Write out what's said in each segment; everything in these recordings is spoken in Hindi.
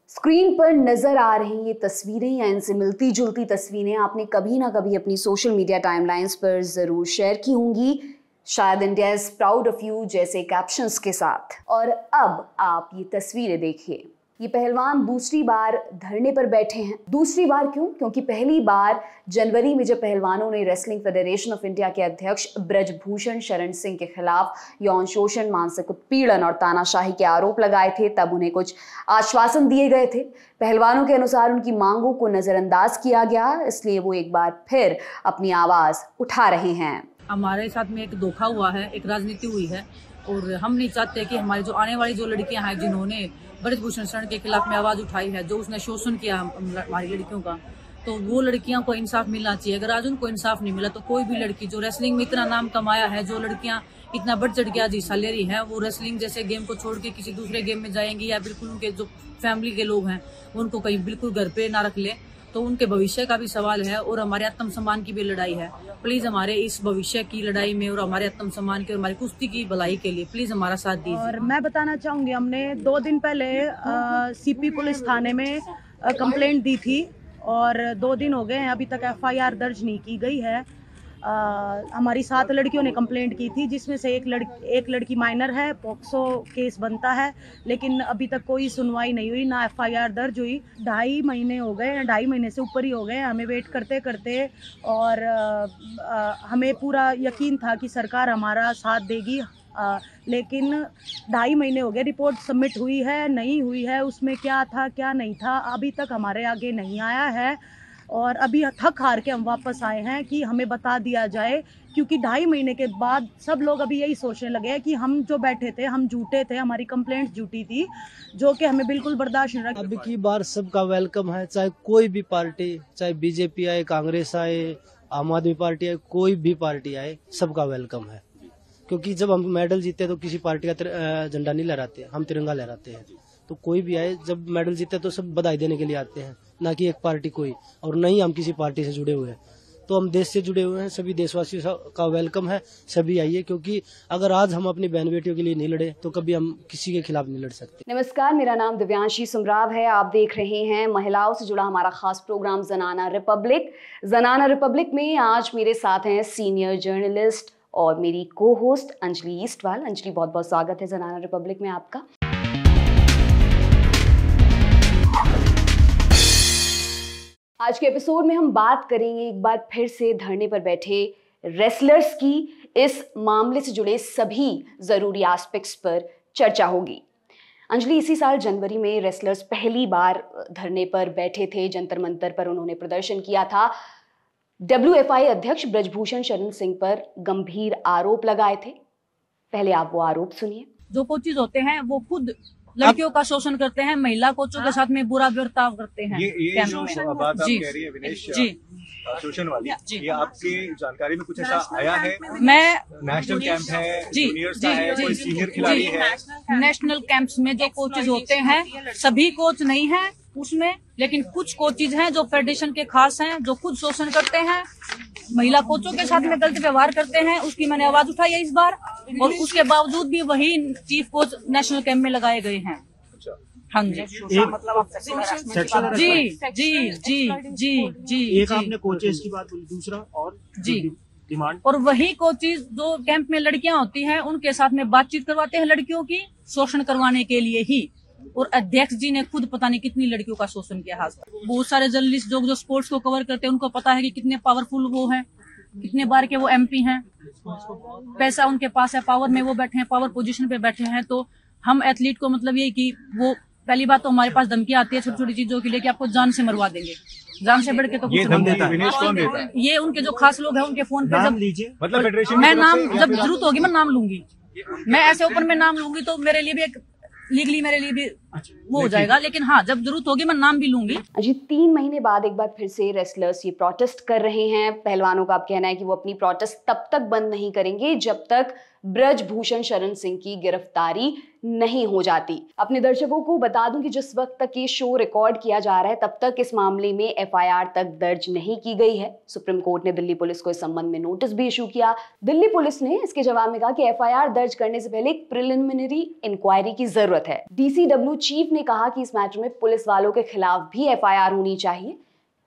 स्क्रीन पर नजर आ रही ये तस्वीरें या इनसे मिलती जुलती तस्वीरें आपने कभी ना कभी अपनी सोशल मीडिया टाइमलाइंस पर जरूर शेयर की होंगी, शायद India is proud of you जैसे कैप्शंस के साथ। और अब आप ये तस्वीरें देखिए, ये पहलवान दूसरी बार धरने पर बैठे हैं। दूसरी बार क्यों? क्योंकि पहली बार जनवरी में जब पहलवानों ने रेसलिंग फेडरेशन ऑफ इंडिया के अध्यक्ष ब्रजभूषण शरण सिंह के खिलाफ यौन शोषण, मानसिक उत्पीड़न और तानाशाही के आरोप लगाए थे, तब उन्हें कुछ आश्वासन दिए गए थे। पहलवानों के अनुसार उनकी मांगों को नजरअंदाज किया गया, इसलिए वो एक बार फिर अपनी आवाज उठा रहे हैं। हमारे साथ में एक धोखा हुआ है, एक राजनीति हुई है और हम नहीं चाहते कि हमारी जो आने वाली जो लड़कियां हैं जिन्होंने ब्रजभूषण शरण के खिलाफ में आवाज उठाई है, जो उसने शोषण किया हमारी लड़कियों का, तो वो लड़कियों को इंसाफ मिलना चाहिए। अगर आज उनको इंसाफ नहीं मिला तो कोई भी लड़की जो रेसलिंग में इतना नाम कमाया है, जो लड़कियां इतना बढ़ चढ़ के आज हिस्सा ले रही हैं, वो रेसलिंग जैसे गेम को छोड़ के किसी दूसरे गेम में जाएंगी या बिल्कुल उनके जो फैमिली के लोग हैं उनको कहीं बिल्कुल घर पे ना रख ले, तो उनके भविष्य का भी सवाल है और हमारे आत्म सम्मान की भी लड़ाई है। प्लीज हमारे इस भविष्य की लड़ाई में और हमारे आत्म सम्मान के और हमारी कुश्ती की भलाई के लिए प्लीज हमारा साथ दीजिए। और मैं बताना चाहूंगी, हमने 2 दिन पहले सीपी पुलिस थाने में कंप्लेंट दी थी और 2 दिन हो गए हैं, अभी तक एफआईआर दर्ज नहीं की गई है। हमारी 7 लड़कियों ने कंप्लेंट की थी, जिसमें से एक लड़की माइनर है, पॉक्सो केस बनता है, लेकिन अभी तक कोई सुनवाई नहीं हुई, ना एफआईआर दर्ज हुई। 2.5 महीने हो गए, 2.5 महीने से ऊपर ही हो गए हमें वेट करते करते, और हमें पूरा यकीन था कि सरकार हमारा साथ देगी, लेकिन 2.5 महीने हो गए, रिपोर्ट सबमिट हुई है नहीं हुई है, उसमें क्या था क्या नहीं था अभी तक हमारे आगे नहीं आया है। और अभी थक हार के हम वापस आए हैं कि हमें बता दिया जाए, क्योंकि 2.5 महीने के बाद सब लोग अभी यही सोचने लगे हैं कि हम जो बैठे थे हम झूठे थे, हमारी कंप्लेंट झूठी थी, जो कि हमें बिल्कुल बर्दाश्त नहीं रहा। अब की बार सबका वेलकम है, चाहे कोई भी पार्टी, चाहे बीजेपी आए, कांग्रेस आए, आम आदमी पार्टी आए, कोई भी पार्टी आए, सबका वेलकम है। क्योंकि जब हम मेडल जीते तो किसी पार्टी का झंडा नहीं लहराते, हम तिरंगा लहराते हैं। तो कोई भी आए, जब मेडल जीते तो सब बधाई देने के लिए आते हैं, ना कि एक पार्टी कोई, और नहीं हम किसी पार्टी से जुड़े हुए हैं। तो हम देश से जुड़े हुए हैं, सभी देशवासियों का वेलकम है, सभी आइए। क्योंकि अगर आज हम अपनी बहन बेटियों के लिए नहीं लड़े तो कभी हम किसी के खिलाफ नहीं लड़ सकते। नमस्कार, मेरा नाम दिव्यांशी सुमराव है। आप देख रहे हैं महिलाओं से जुड़ा हमारा खास प्रोग्राम ज़नाना रिपब्लिक। ज़नाना रिपब्लिक में आज मेरे साथ हैं सीनियर जर्नलिस्ट और मेरी को होस्ट अंजलि ईस्टवाल। अंजलि, बहुत बहुत स्वागत है ज़नाना रिपब्लिक में आपका। आज के एपिसोड में हम बात करेंगे एक बार फिर से धरने पर बैठे रेसलर्स की। इस मामले से जुड़े सभी जरूरी एस्पेक्ट्स पर चर्चा होगी। अंजलि, इसी साल जनवरी में रेसलर्स पहली बार धरने पर बैठे थे, जंतर मंतर पर उन्होंने प्रदर्शन किया था। WFI अध्यक्ष ब्रजभूषण शरण सिंह पर गंभीर आरोप लगाए थे। पहले आप वो आरोप सुनिए। जो कोचेज होते हैं वो खुद लड़कियों का शोषण करते हैं, महिला कोचों के साथ में बुरा बर्ताव करते हैं। ये जो बात आप कह रही है विनेश जी, शोषण वाली, ये आपकी जानकारी में कुछ ऐसा आया है? मैं नेशनल कैंप है, जूनियर्स का है, कोई सीनियर खिलाड़ी है? नेशनल कैंप्स में जो कोचेज होते हैं, सभी कोच नहीं है उसमें, लेकिन कुछ कोचेज हैं जो फेडरेशन के खास हैं, जो खुद शोषण करते हैं, महिला कोचों के साथ में गलत व्यवहार करते हैं। उसकी मैंने आवाज उठाई है इस बार, और उसके बावजूद भी वही चीफ कोच नेशनल कैंप में लगाए गए हैं। हाँ जी, जी। एक आपने कोचेस की बात बोली, दूसरा और जी डिमांड, और वही कोचेज जो कैंप में लड़कियां होती हैं उनके साथ में बातचीत करवाते हैं लड़कियों की, शोषण करवाने के लिए ही। और अध्यक्ष जी ने खुद पता नहीं कितनी लड़कियों का शोषण किया है। बहुत सारे जर्नलिस्ट जो स्पोर्ट्स को कवर करते हैं उनको पता है कि कितने पावरफुल वो हैं, कितने बार के वो MP हैं, पैसा उनके पास है, पावर में वो बैठे हैं, पावर पोजीशन पे बैठे हैं। तो हम एथलीट को मतलब ये कि वो पहली बात तो हमारे पास धमकी आती है छोटी छोटी चीजों के लिए कि आपको जान से मरवा देंगे, जान से बढ़ के तो कुछ नहीं। ये उनके जो खास लोग हैं उनके फोन पे जब मतलब फेडरेशन मैं नाम जब जरूरत होगी मैं नाम लूंगी, मैं ऐसे ओपन में नाम लूंगी तो मेरे लिए भी एक लीगली मेरे लिए भी वो हो जाएगा, लेकिन हाँ जब जरूरत होगी मैं नाम भी लूंगी। अजी, 3 महीने बाद एक बार फिर से रेसलर्स ये प्रोटेस्ट कर रहे हैं। पहलवानों का आप कहना है कि वो अपनी प्रोटेस्ट तब तक बंद नहीं करेंगे जब तक ब्रजभूषण शरण सिंह की गिरफ्तारी नहीं हो जाती। अपने दर्शकों को बता दूं कि जिस वक्त तक ये शो रिकॉर्ड किया जा रहा है तब तक इस मामले में एफआईआर तक दर्ज नहीं की गई है। सुप्रीम कोर्ट ने दिल्ली पुलिस को इस संबंध में नोटिस भी इशू किया। दिल्ली पुलिस ने इसके जवाब में कहा कि एफआईआर दर्ज करने से पहले एक प्रिलिमिनरी इंक्वायरी की जरूरत है। डीसीडब्ल्यू चीफ ने कहा कि इस मैटर में पुलिस वालों के खिलाफ भी एफआईआर होनी चाहिए।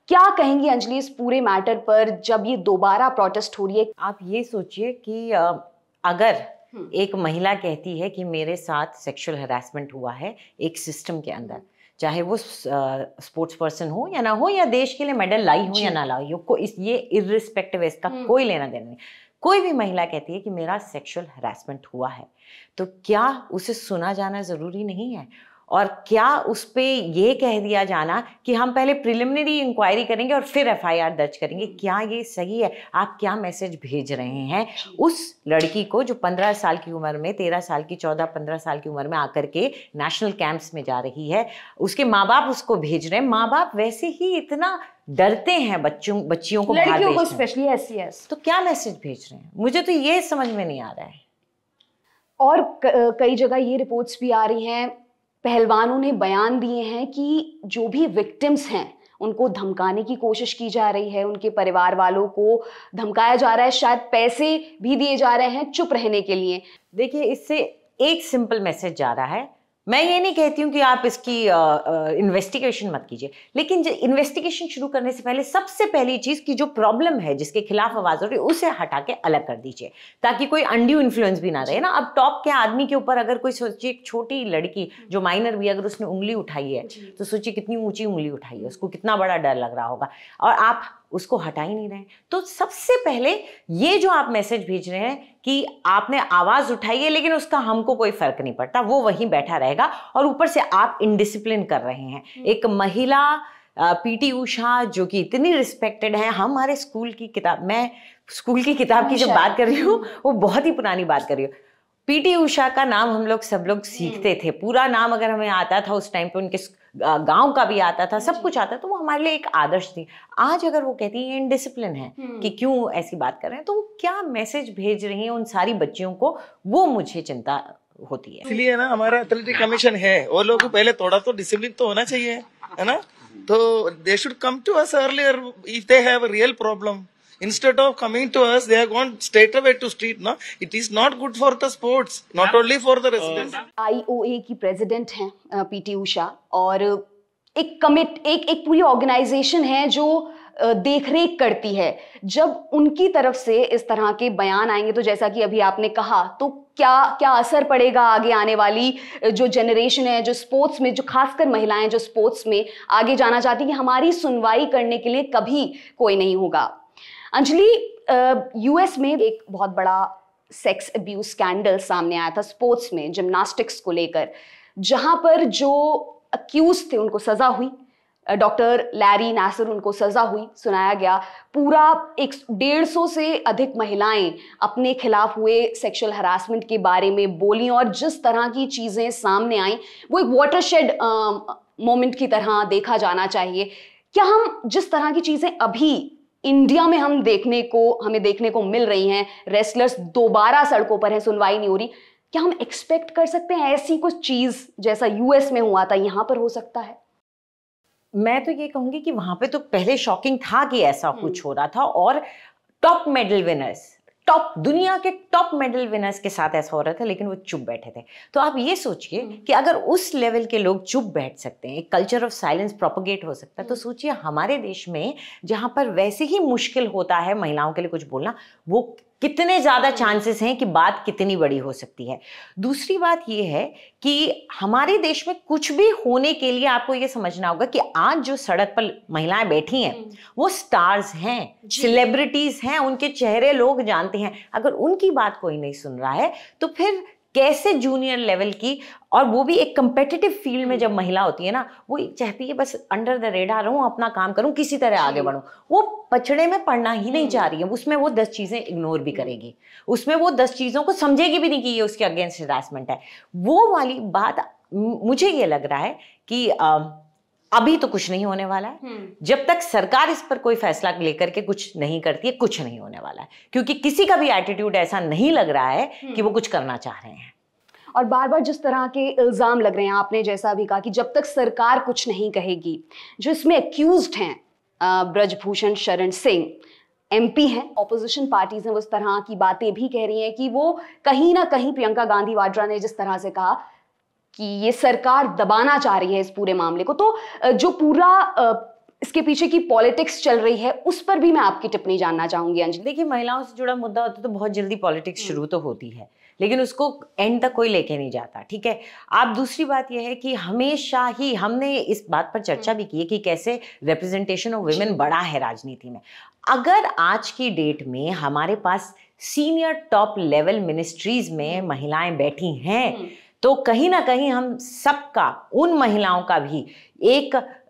क्या कहेंगी अंजलि इस पूरे मैटर पर जब ये दोबारा प्रोटेस्ट हो रही है? आप ये सोचिए कि अगर एक महिला कहती है कि मेरे साथ सेक्सुअल हरासमेंट हुआ है एक सिस्टम के अंदर, चाहे वो स्पोर्ट्स पर्सन हो या ना हो, या देश के लिए मेडल लाई हो या ना लाई हो, ये इर्रिस्पेक्टिव है, इसका कोई लेना देना नहीं। कोई भी महिला कहती है कि मेरा सेक्सुअल हरासमेंट हुआ है, तो क्या उसे सुना जाना जरूरी नहीं है? और क्या उस पे ये कह दिया जाना कि हम पहले प्रिलिमिनरी इंक्वायरी करेंगे और फिर एफआईआर दर्ज करेंगे, क्या ये सही है? आप क्या मैसेज भेज रहे हैं उस लड़की को जो 15 साल की उम्र में, 13 साल की, 14-15 साल की उम्र में आकर के नेशनल कैंप्स में जा रही है? उसके माँ बाप उसको भेज रहे हैं। माँ बाप वैसे ही इतना डरते हैं बच्चियों को, लड़कियों को स्पेशली SCS, तो क्या मैसेज भेज रहे हैं? मुझे तो ये समझ में नहीं आ रहा है। और कई जगह ये रिपोर्ट्स भी आ रही हैं, पहलवानों ने बयान दिए हैं कि जो भी विक्टिम्स हैं उनको धमकाने की कोशिश की जा रही है, उनके परिवार वालों को धमकाया जा रहा है, शायद पैसे भी दिए जा रहे हैं चुप रहने के लिए। देखिए, इससे एक सिंपल मैसेज जा रहा है। मैं ये नहीं कहती हूँ कि आप इसकी इन्वेस्टिगेशन मत कीजिए, लेकिन इन्वेस्टिगेशन शुरू करने से पहले सबसे पहली चीज की जो प्रॉब्लम है, जिसके खिलाफ आवाज हो रही है, उसे हटा के अलग कर दीजिए, ताकि कोई अनड्यू इन्फ्लुएंस भी ना रहे ना। अब टॉप के आदमी के ऊपर अगर कोई सोचिए, एक छोटी लड़की जो माइनर भी, अगर उसने उंगली उठाई है तो सोचिए कितनी ऊंची उंगली उठाई है, उसको कितना बड़ा डर लग रहा होगा, और आप उसको हटा ही नहीं रहे। तो सबसे पहले ये जो आप मैसेज भेज रहे हैं कि आपने आवाज उठाई है लेकिन उसका हमको कोई फर्क नहीं पड़ता, वो वहीं बैठा रहेगा, और ऊपर से आप इनडिसिप्लिन कर रहे हैं। एक महिला पीटी उषा जो कि इतनी रिस्पेक्टेड है, हमारे स्कूल की किताब, मैं स्कूल की किताब की जब बात कर रही हूँ वो बहुत ही पुरानी बात कर रही हूँ। पीटी उषा का नाम हम लोग सब लोग सीखते थे, पूरा नाम अगर हमें आता था उस टाइम पे, उनके गांव का भी आता था, सब कुछ आता था, तो वो हमारे लिए एक आदर्श थी। आज अगर वो कहती है इनडिसिप्लिन है कि क्यों ऐसी बात कर रहे हैं, तो वो क्या मैसेज भेज रही हैं उन सारी बच्चियों को, वो मुझे चिंता होती है। इसलिए ना हमारा एथलेटिक कमीशन है, वो लोग पहले थोड़ा तो डिसिप्लिन तो होना चाहिए, है ना? तो they should come to us earlier if they have a real problem. Instead of coming to us, they have gone straight away to street. No, it is not good for the sports, not only for the residents. IOA की प्रेसिडेंट हैं पीटी उषा, और एक पूरी ऑर्गेनाइजेशन है जो देखरेख करती है। जब उनकी तरफ से इस तरह के बयान आएंगे, तो जैसा कि अभी आपने कहा, तो क्या असर पड़ेगा आगे आने वाली जो जनरेशन है, जो स्पोर्ट्स में, जो खासकर महिलाएं जो स्पोर्ट्स में आगे जाना चाहती हैं, हमारी सुनवाई करने के लिए कभी कोई नहीं होगा। अंजलि, यूएस में एक बहुत बड़ा सेक्स अब्यूज स्कैंडल सामने आया था स्पोर्ट्स में, जिम्नास्टिक्स को लेकर, जहां पर जो अक्यूज थे उनको सजा हुई। डॉक्टर लैरी नासर, उनको सजा हुई, सुनाया गया। पूरा 150 से अधिक महिलाएं अपने खिलाफ हुए सेक्सुअल हरासमेंट के बारे में बोली, और जिस तरह की चीजें सामने आई वो एक वाटरशेड मोमेंट की तरह देखा जाना चाहिए। क्या हम जिस तरह की चीजें अभी इंडिया में हमें देखने को मिल रही हैं, रेसलर्स दोबारा सड़कों पर हैं, सुनवाई नहीं हो रही, क्या हम एक्सपेक्ट कर सकते हैं ऐसी कुछ चीज जैसा यूएस में हुआ था यहां पर हो सकता है? मैं तो ये कहूंगी कि वहां पे तो पहले शॉकिंग था कि ऐसा कुछ हो रहा था, और टॉप मेडल विनर्स, दुनिया के टॉप मेडल विनर्स के साथ ऐसा हो रहा था, लेकिन वो चुप बैठे थे। तो आप ये सोचिए कि अगर उस लेवल के लोग चुप बैठ सकते हैं, एक कल्चर ऑफ साइलेंस प्रोपोगेट हो सकता है, तो सोचिए हमारे देश में जहां पर वैसे ही मुश्किल होता है महिलाओं के लिए कुछ बोलना, वो कितने ज़्यादा चांसेस हैं कि बात कितनी बड़ी हो सकती है। दूसरी बात ये है कि हमारे देश में कुछ भी होने के लिए आपको ये समझना होगा कि आज जो सड़क पर महिलाएं बैठी हैं वो स्टार्स हैं, सेलिब्रिटीज हैं, उनके चेहरे लोग जानते हैं। अगर उनकी बात कोई नहीं सुन रहा है तो फिर कैसे जूनियर लेवल की, और वो भी एक कंपेटिटिव फील्ड में जब महिला होती है ना, वो चाहती है बस अंडर द रेडार रहूं, अपना काम करूं, किसी तरह आगे बढ़ूं, वो पछड़े में पड़ना ही नहीं चाह रही है। उसमें वो 10 चीजें इग्नोर भी करेगी, उसमें वो 10 चीजों को समझेगी भी नहीं कि ये उसके अगेंस्ट हरासमेंट है। वो वाली बात मुझे ये लग रहा है कि अभी तो कुछ नहीं होने वाला है। जब तक सरकार इस पर कोई फैसला लेकर के कुछ नहीं करती है, कुछ नहीं होने वाला है, क्योंकि किसी का भी एटीट्यूड ऐसा नहीं लग रहा है कि वो कुछ करना चाह रहे हैं। और बार बार जिस तरह के इल्जाम लग रहे हैं, आपने जैसा भी कहा कि जब तक सरकार कुछ नहीं कहेगी, जो इसमें एक्यूज्ड हैं ब्रजभूषण शरण सिंह MP हैं, ऑपोजिशन पार्टीज हैं, उस तरह की बातें भी कह रही हैं कि वो कहीं ना कहीं प्रियंका गांधी वाड्रा ने जिस तरह से कहा कि ये सरकार दबाना चाह रही है इस पूरे मामले को, तो जो पूरा इसके पीछे की पॉलिटिक्स चल रही है उस पर भी मैं आपकी टिप्पणी जानना चाहूंगी अंजलि। देखिए, महिलाओं से जुड़ा मुद्दा होता है तो बहुत जल्दी पॉलिटिक्स शुरू तो होती है, लेकिन उसको एंड तक कोई लेके नहीं जाता, ठीक है। आप दूसरी बात यह है कि हमेशा ही हमने इस बात पर चर्चा भी की है कि कैसे रिप्रेजेंटेशन ऑफ वुमेन बड़ा है राजनीति में। अगर आज की डेट में हमारे पास सीनियर टॉप लेवल मिनिस्ट्रीज में महिलाएं बैठी हैं, तो कहीं ना कहीं हम सबका, उन महिलाओं का भी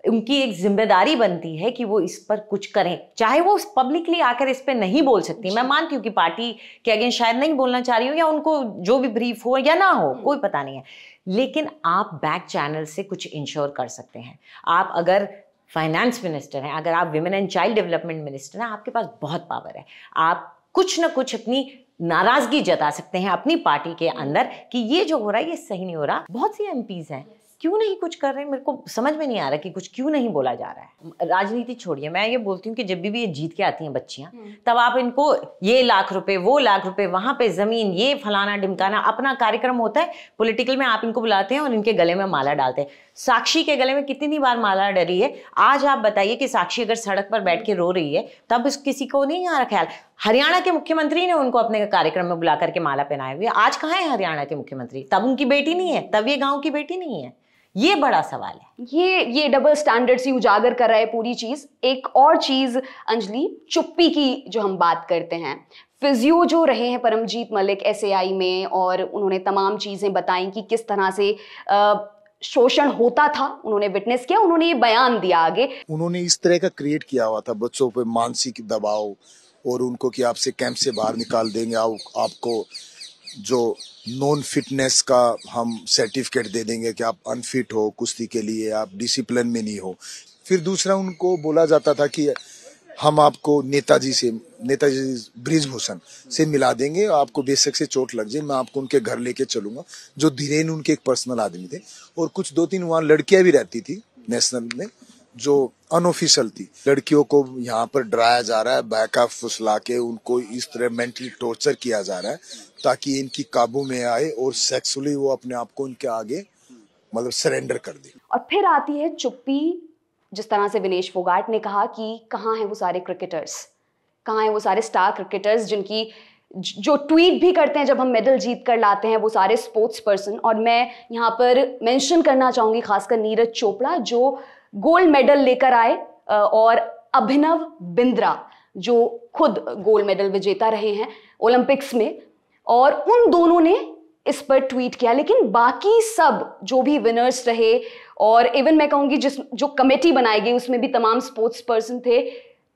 उनकी एक जिम्मेदारी बनती है कि वो इस पर कुछ करें। चाहे वो पब्लिकली आकर इस पे नहीं बोल सकती, मैं मानती हूँ कि पार्टी के अगेंस्ट शायद नहीं बोलना चाह रही हो, या उनको जो भी ब्रीफ हो या ना हो, कोई पता नहीं है, लेकिन आप बैक चैनल से कुछ इंश्योर कर सकते हैं। आप अगर फाइनेंस मिनिस्टर हैं, अगर आप women and child development minister हैं, आपके पास बहुत पावर है। आप कुछ ना कुछ अपनी नाराजगी जता सकते हैं अपनी पार्टी के अंदर कि ये जो हो रहा है ये सही नहीं हो रहा। बहुत सी MPs हैं, क्यों नहीं कुछ कर रहे हैं? मेरे को समझ में नहीं आ रहा कि कुछ क्यों नहीं बोला जा रहा है। राजनीति छोड़िए, मैं ये बोलती हूँ कि जब भी ये जीत के आती हैं बच्चियां, तब आप इनको ये लाख रुपए, वो लाख रुपए, वहां पे जमीन, ये फलाना ढिमकाना, अपना कार्यक्रम होता है पॉलिटिकल में, आप इनको बुलाते हैं और इनके गले में माला डालते हैं। साक्षी के गले में कितनी बार माला डली है? आज आप बताइए कि साक्षी अगर सड़क पर बैठ के रो रही है तब किसी को नहीं आ रहा ख्याल? हरियाणा के मुख्यमंत्री ने उनको अपने कार्यक्रम में बुला करके माला पहनाई हुई है। आज कहाँ है हरियाणा के मुख्यमंत्री? तब उनकी बेटी नहीं है, तब ये गाँव की बेटी नहीं है। ये बड़ा सवाल है। ये डबल स्टैंडर्ड्स ही उजागर कर रहा है पूरी चीज। एक और चीज अंजलि, चुप्पी की जो हम बात करते हैं, फिजियो जो रहे हैं परमजीत मलिक SAI में, और उन्होंने तमाम चीजें बताई कि किस तरह से शोषण होता था, उन्होंने विटनेस किया, उन्होंने ये बयान दिया आगे। उन्होंने इस तरह का क्रिएट किया हुआ था बच्चों पे मानसिक दबाव, और उनको कि आपसे कैंप से बाहर निकाल देंगे, आपको जो नॉन फिटनेस का हम सर्टिफिकेट दे देंगे कि आप अनफिट हो कुश्ती के लिए, आप डिसिप्लिन में नहीं हो। फिर दूसरा उनको बोला जाता था कि हम आपको नेताजी ब्रिजभूषण से मिला देंगे, आपको बेशक से चोट लग जाए, मैं आपको उनके घर लेके चलूंगा, जो धीरेन उनके एक पर्सनल आदमी थे। और कुछ 2-3 वहां लड़कियां भी रहती थी नेशनल में, जो अनऑफिशियल थी। लड़कियों को यहाँ पर डराया जा रहा है, बहका फुसला के उनको इस तरह मेंटली टॉर्चर किया जा रहा है ताकि इनकी काबू में आए और सेक्सुअली वो अपने आप को इनके आगे मतलब सरेंडर कर दे। और फिर आती है चुप्पी, जिस तरह से विनेश फोगाट ने कहा कि कहाँ हैं वो सारे क्रिकेटर्स, कहाँ हैं वो सारे स्टार क्रिकेटर्स जिनकी जो ट्वीट भी करते हैं जब हम मेडल जीत कर लाते हैं, वो सारे स्पोर्ट्स पर्सन। और मैं यहाँ पर मेंशन करना चाहूंगी खासकर नीरज चोपड़ा जो गोल्ड मेडल लेकर आए, और अभिनव बिंद्रा जो खुद गोल्ड मेडल विजेता रहे हैं ओलंपिक्स में, और उन दोनों ने इस पर ट्वीट किया। लेकिन बाकी सब जो भी विनर्स रहे, और इवन मैं कहूंगी जो कमेटी बनाई गई उसमें भी तमाम स्पोर्ट्स पर्सन थे,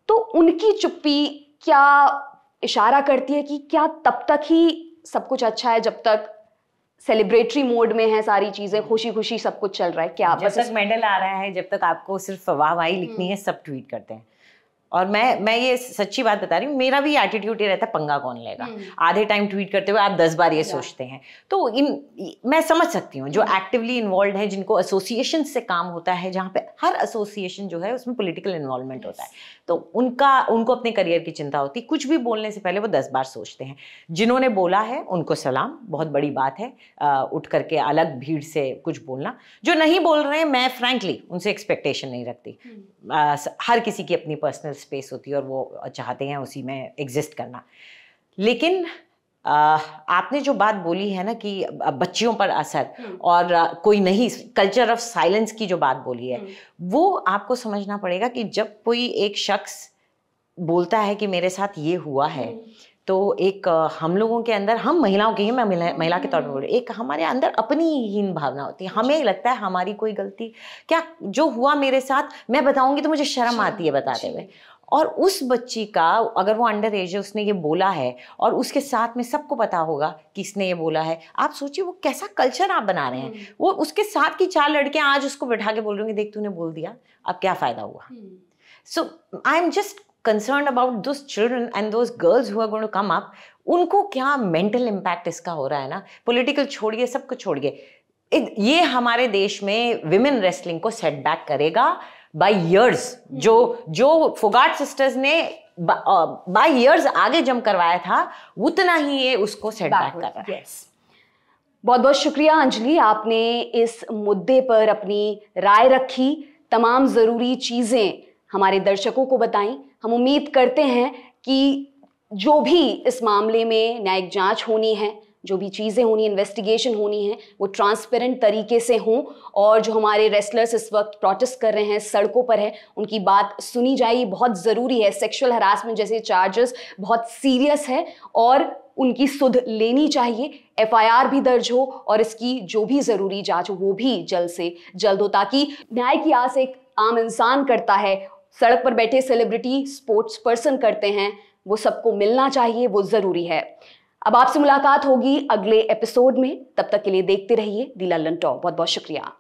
तो उनकी चुप्पी क्या इशारा करती है कि क्या तब तक ही सब कुछ अच्छा है जब तक सेलिब्रेटरी मोड में है, सारी चीजें खुशी खुशी सब कुछ चल रहा है? क्या जब तक मेडल आ रहा है, जब तक आपको सिर्फ वाहवाही लिखनी है, सब ट्वीट करते हैं। और मैं ये सच्ची बात बता रही हूँ, मेरा भी एटीट्यूड ये रहता है, पंगा कौन लेगा। आधे टाइम ट्वीट करते हुए आप 10 बार ये सोचते हैं। तो मैं समझ सकती हूँ जो एक्टिवली इन्वॉल्व है, जिनको एसोसिएशन से काम होता है, जहाँ पे हर एसोसिएशन जो है उसमें पॉलिटिकल इन्वॉल्वमेंट होता है, तो उनको अपने करियर की चिंता होती है। कुछ भी बोलने से पहले वो 10 बार सोचते हैं। जिन्होंने बोला है उनको सलाम, बहुत बड़ी बात है उठ करके अलग भीड़ से कुछ बोलना। जो नहीं बोल रहे हैं, मैं फ्रैंकली उनसे एक्सपेक्टेशन नहीं रखती। हर किसी की अपनी पर्सनल स्पेस होती है और वो चाहते हैं उसी में एग्जिस्ट करना। लेकिन आपने जो बात बोली है ना कि बच्चियों पर असर और कोई नहीं, कल्चर ऑफ साइलेंस की जो बात बोली है, वो आपको समझना पड़ेगा कि जब कोई एक शख्स बोलता है कि मेरे साथ ये हुआ है, तो एक हम लोगों के अंदर, हम महिलाओं की ही, मैं महिला के तौर पर बोल रही हूँ, एक हमारे अंदर अपनी हीन भावना होती है। हमें लगता है हमारी कोई गलती, क्या जो हुआ मेरे साथ मैं बताऊंगी तो मुझे शर्म आती है बताते हुए। और उस बच्ची का अगर वो अंडर एज है, उसने ये बोला है और उसके साथ में सबको पता होगा कि इसने ये बोला है, आप सोचिए वो कैसा कल्चर आप बना रहे हैं। वो उसके साथ की 4 लड़कियां आज उसको बैठा के बोल रही होंगी, देख तूने बोल दिया, अब क्या फायदा हुआ। So I am just concerned about those children and those girls who are going to come up, उनको क्या मेंटल इम्पैक्ट इसका हो रहा है ना। पॉलिटिकल छोड़िए, सब कुछ छोड़िए, ये हमारे देश में विमेन रेसलिंग को सेटबैक करेगा बाय इयर्स। जो फोगाट सिस्टर्स ने बाय इयर्स आगे जम करवाया था, उतना ही ये उसको सेटबैक कर रहा है। बहुत बहुत शुक्रिया अंजलि, आपने इस मुद्दे पर अपनी राय रखी, तमाम ज़रूरी चीज़ें हमारे दर्शकों को बताई। हम उम्मीद करते हैं कि जो भी इस मामले में न्यायिक जांच होनी है, जो भी चीज़ें होनी, इन्वेस्टिगेशन होनी है, वो ट्रांसपेरेंट तरीके से हों और जो हमारे रेसलर्स इस वक्त प्रोटेस्ट कर रहे हैं, सड़कों पर है, उनकी बात सुनी जाए। बहुत ज़रूरी है। सेक्सुअल हरासमेंट जैसे चार्जेस बहुत सीरियस है और उनकी सुध लेनी चाहिए। FIR भी दर्ज हो और इसकी जो भी ज़रूरी जांच हो वो भी जल्द से जल्द हो, ताकि न्याय की आस एक आम इंसान करता है, सड़क पर बैठे सेलिब्रिटी, स्पोर्ट्स पर्सन करते हैं, वो सबको मिलना चाहिए, वो ज़रूरी है। अब आपसे मुलाकात होगी अगले एपिसोड में, तब तक के लिए देखते रहिए दी लल्लन टॉक। बहुत बहुत शुक्रिया।